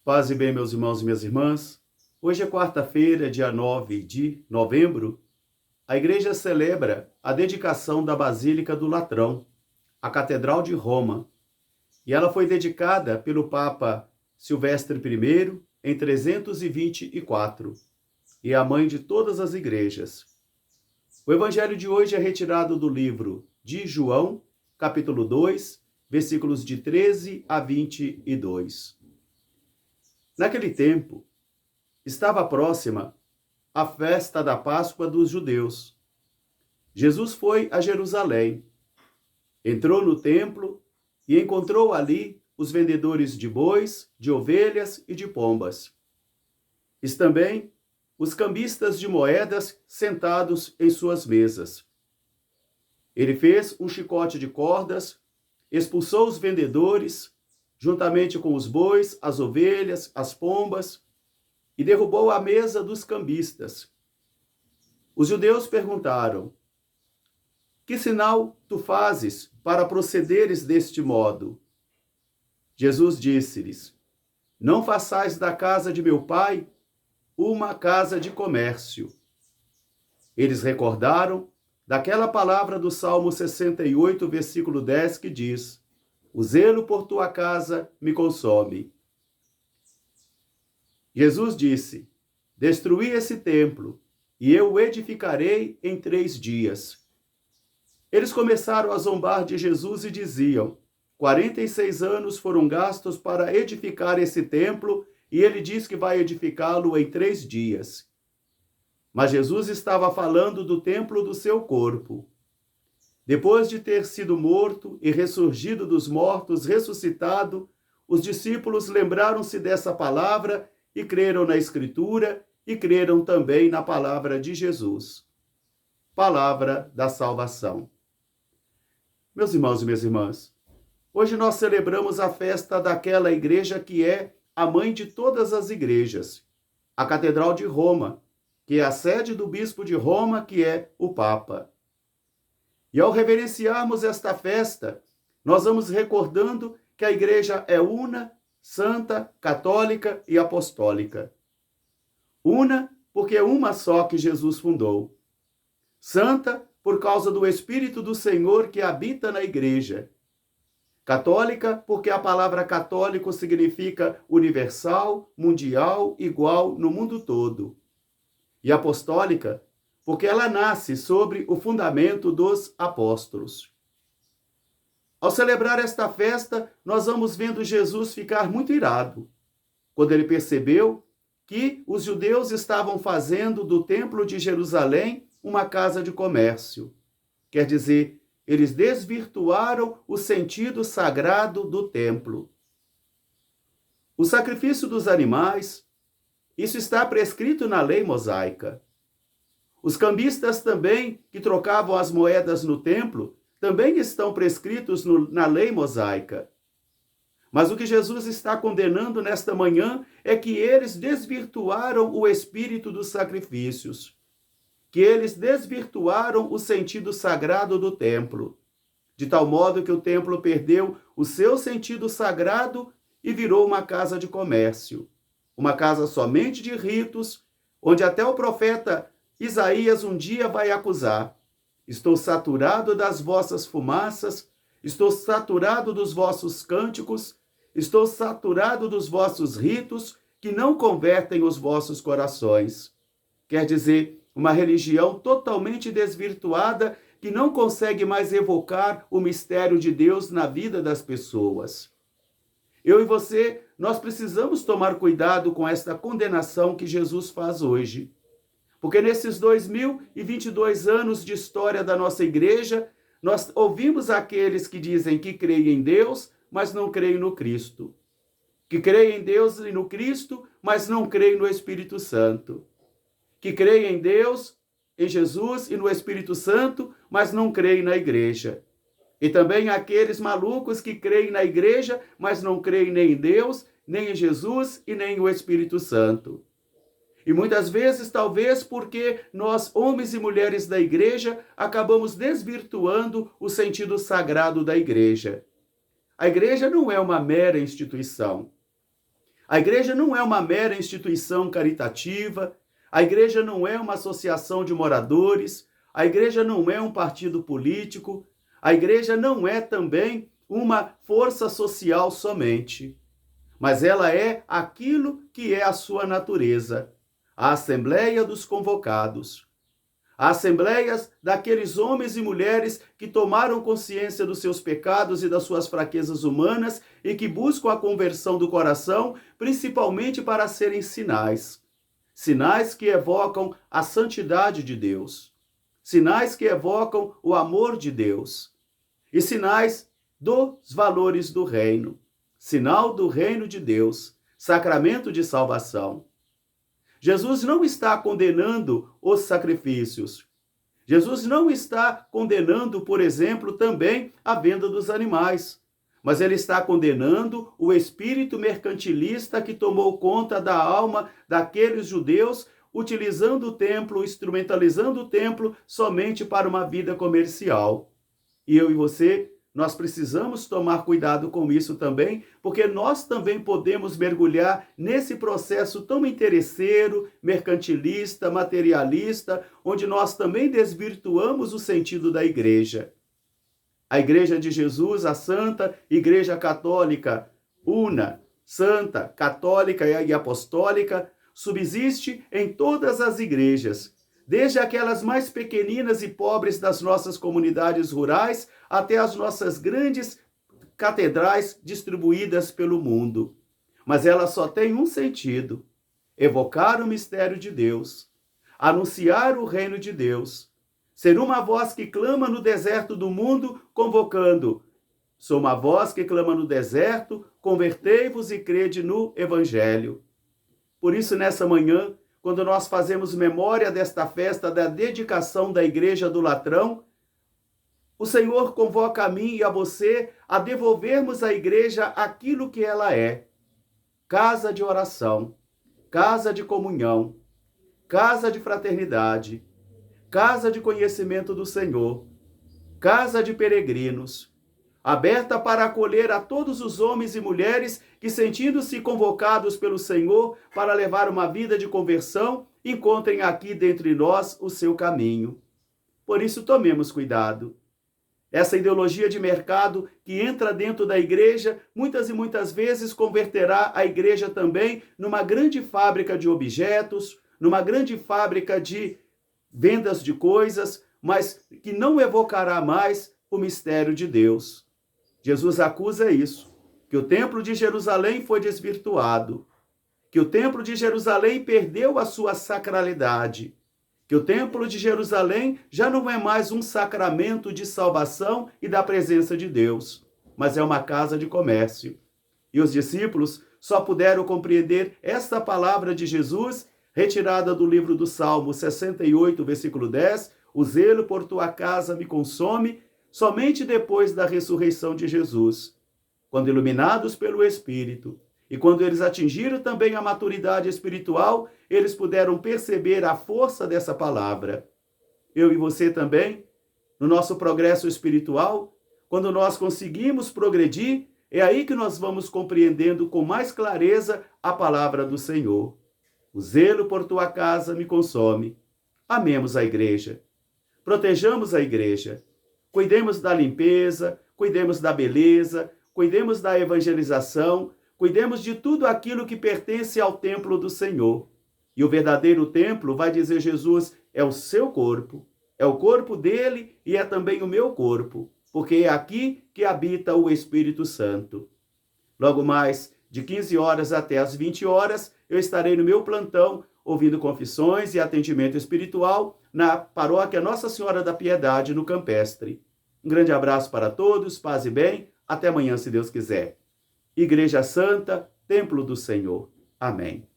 Paz e bem, meus irmãos e minhas irmãs. Hoje é quarta-feira, dia 9 de novembro. A igreja celebra a dedicação da Basílica do Latrão, a Catedral de Roma. E ela foi dedicada pelo Papa Silvestre I em 324. E é a mãe de todas as igrejas. O evangelho de hoje é retirado do livro de João, capítulo 2, versículos de 13 a 22. Naquele tempo, estava próxima a festa da Páscoa dos judeus. Jesus foi a Jerusalém, entrou no templo e encontrou ali os vendedores de bois, de ovelhas e de pombas. E também os cambistas de moedas sentados em suas mesas. Ele fez um chicote de cordas, expulsou os vendedores, juntamente com os bois, as ovelhas, as pombas, e derrubou a mesa dos cambistas. Os judeus perguntaram: que sinal tu fazes para procederes deste modo? Jesus disse-lhes: não façais da casa de meu pai uma casa de comércio. Eles recordaram daquela palavra do Salmo 68, versículo 10, que diz: o zelo por tua casa me consome. Jesus disse: destruí esse templo, e eu o edificarei em 3 dias. Eles começaram a zombar de Jesus e diziam: 46 anos foram gastos para edificar esse templo, e ele diz que vai edificá-lo em 3 dias. Mas Jesus estava falando do templo do seu corpo. Depois de ter sido morto e ressurgido dos mortos, ressuscitado, os discípulos lembraram-se dessa palavra e creram na Escritura e creram também na palavra de Jesus. Palavra da salvação. Meus irmãos e minhas irmãs, hoje nós celebramos a festa daquela igreja que é a mãe de todas as igrejas, a Catedral de Roma, que é a sede do bispo de Roma, que é o Papa. E ao reverenciarmos esta festa, nós vamos recordando que a igreja é una, santa, católica e apostólica. Una, porque é uma só que Jesus fundou. Santa, por causa do Espírito do Senhor que habita na igreja. Católica, porque a palavra católico significa universal, mundial, igual no mundo todo. E apostólica, porque ela nasce sobre o fundamento dos apóstolos. Ao celebrar esta festa, nós vamos vendo Jesus ficar muito irado, quando ele percebeu que os judeus estavam fazendo do templo de Jerusalém uma casa de comércio. Quer dizer, eles desvirtuaram o sentido sagrado do templo. O sacrifício dos animais, isso está prescrito na lei mosaica. Os cambistas também, que trocavam as moedas no templo, também estão prescritos na lei mosaica. Mas o que Jesus está condenando nesta manhã é que eles desvirtuaram o espírito dos sacrifícios, que eles desvirtuaram o sentido sagrado do templo, de tal modo que o templo perdeu o seu sentido sagrado e virou uma casa de comércio, uma casa somente de ritos, onde até o profeta Isaías um dia vai acusar: estou saturado das vossas fumaças, estou saturado dos vossos cânticos, estou saturado dos vossos ritos que não convertem os vossos corações. Quer dizer, uma religião totalmente desvirtuada que não consegue mais evocar o mistério de Deus na vida das pessoas. Eu e você, nós precisamos tomar cuidado com esta condenação que Jesus faz hoje. Porque nesses 2022 anos de história da nossa igreja, nós ouvimos aqueles que dizem que creem em Deus, mas não creem no Cristo. Que creem em Deus e no Cristo, mas não creem no Espírito Santo. Que creem em Deus, em Jesus e no Espírito Santo, mas não creem na igreja. E também aqueles malucos que creem na igreja, mas não creem nem em Deus, nem em Jesus e nem no Espírito Santo. E muitas vezes, talvez porque nós, homens e mulheres da igreja, acabamos desvirtuando o sentido sagrado da igreja. A igreja não é uma mera instituição. A igreja não é uma mera instituição caritativa, a igreja não é uma associação de moradores, a igreja não é um partido político, a igreja não é também uma força social somente, mas ela é aquilo que é a sua natureza, a Assembleia dos Convocados. Assembleias daqueles homens e mulheres que tomaram consciência dos seus pecados e das suas fraquezas humanas e que buscam a conversão do coração, principalmente para serem sinais. Sinais que evocam a santidade de Deus. Sinais que evocam o amor de Deus. E sinais dos valores do reino. Sinal do reino de Deus. Sacramento de salvação. Jesus não está condenando os sacrifícios. Jesus não está condenando, por exemplo, também a venda dos animais. Mas ele está condenando o espírito mercantilista que tomou conta da alma daqueles judeus, utilizando o templo, instrumentalizando o templo somente para uma vida comercial. E eu e você, nós precisamos tomar cuidado com isso também, porque nós também podemos mergulhar nesse processo tão interesseiro, mercantilista, materialista, onde nós também desvirtuamos o sentido da igreja. A Igreja de Jesus, a Santa Igreja Católica, una, santa, católica e apostólica, subsiste em todas as igrejas, desde aquelas mais pequeninas e pobres das nossas comunidades rurais até as nossas grandes catedrais distribuídas pelo mundo. Mas ela só tem um sentido: evocar o mistério de Deus, anunciar o reino de Deus, ser uma voz que clama no deserto do mundo, convocando: sou uma voz que clama no deserto, convertei-vos e crede no Evangelho. Por isso, nessa manhã, quando nós fazemos memória desta festa da dedicação da Igreja do Latrão, o Senhor convoca a mim e a você a devolvermos à Igreja aquilo que ela é: casa de oração, casa de comunhão, casa de fraternidade, casa de conhecimento do Senhor, casa de peregrinos, aberta para acolher a todos os homens e mulheres que, sentindo-se convocados pelo Senhor para levar uma vida de conversão, encontrem aqui dentre nós o seu caminho. Por isso, tomemos cuidado. Essa ideologia de mercado que entra dentro da igreja, muitas e muitas vezes converterá a igreja também numa grande fábrica de objetos, numa grande fábrica de vendas de coisas, mas que não evocará mais o mistério de Deus. Jesus acusa isso, que o templo de Jerusalém foi desvirtuado, que o templo de Jerusalém perdeu a sua sacralidade, que o templo de Jerusalém já não é mais um sacramento de salvação e da presença de Deus, mas é uma casa de comércio. E os discípulos só puderam compreender esta palavra de Jesus, retirada do livro do Salmo 68, versículo 10, o zelo por tua casa me consome, somente depois da ressurreição de Jesus, quando iluminados pelo Espírito, e quando eles atingiram também a maturidade espiritual, eles puderam perceber a força dessa palavra. Eu e você também, no nosso progresso espiritual, quando nós conseguimos progredir, é aí que nós vamos compreendendo com mais clareza a palavra do Senhor. O zelo por tua casa me consome. Amemos a igreja. Protejamos a igreja. Cuidemos da limpeza, cuidemos da beleza, cuidemos da evangelização, cuidemos de tudo aquilo que pertence ao templo do Senhor. E o verdadeiro templo, vai dizer Jesus, é o seu corpo. É o corpo dele e é também o meu corpo, porque é aqui que habita o Espírito Santo. Logo mais, de 15 horas até as 20 horas, eu estarei no meu plantão, ouvindo confissões e atendimento espiritual na paróquia Nossa Senhora da Piedade, no Campestre. Um grande abraço para todos, paz e bem, até amanhã, se Deus quiser. Igreja Santa, Templo do Senhor. Amém.